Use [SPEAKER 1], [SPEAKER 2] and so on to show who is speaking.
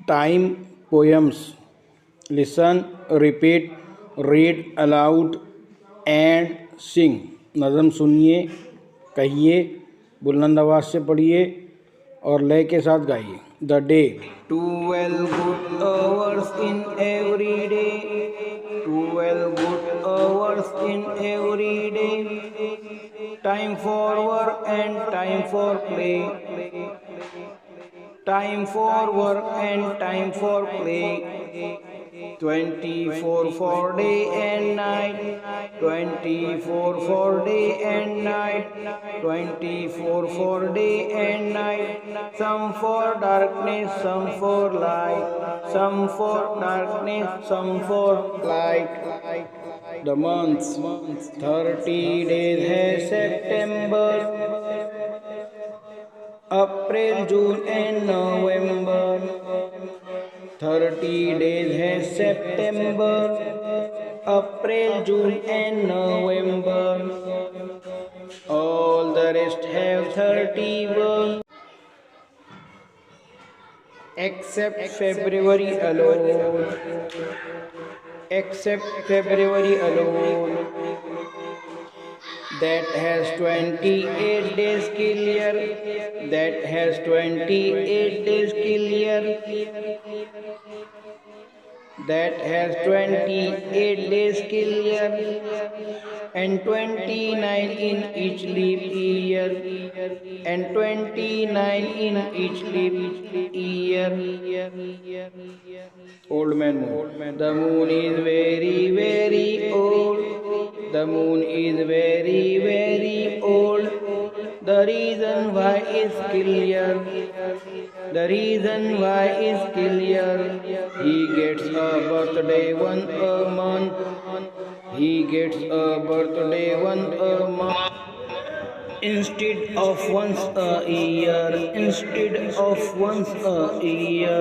[SPEAKER 1] Time poems. Listen, repeat, read aloud and सिंग. नज़म सुनिए, कहिए, बुलंद आवाज़ से पढ़िए और लय के साथ गाइए. The day. 12 good hours in every day. 12 good hours in every day. Time for work and time for play. Time for work and time for play. 24 for day and night. 24 for day and night. 24 for day and night. Some for darkness, some for light. Some for darkness, some for light. The months. 30 days है September, April, June and November. 30 days है September, April, June and November. All the rest have 31, except February alone. Except February alone. That has 28 days clear. That has 28 days clear. That has 28 days clear. And 29 in each leap year. And 29 in each leap year. Old man moon. The moon is very, very old. The moon is very, very old. The reason why is clear. The reason why is clear. He gets a birthday once a month. He gets a birthday once a month. Instead of once a year. Instead of once a year.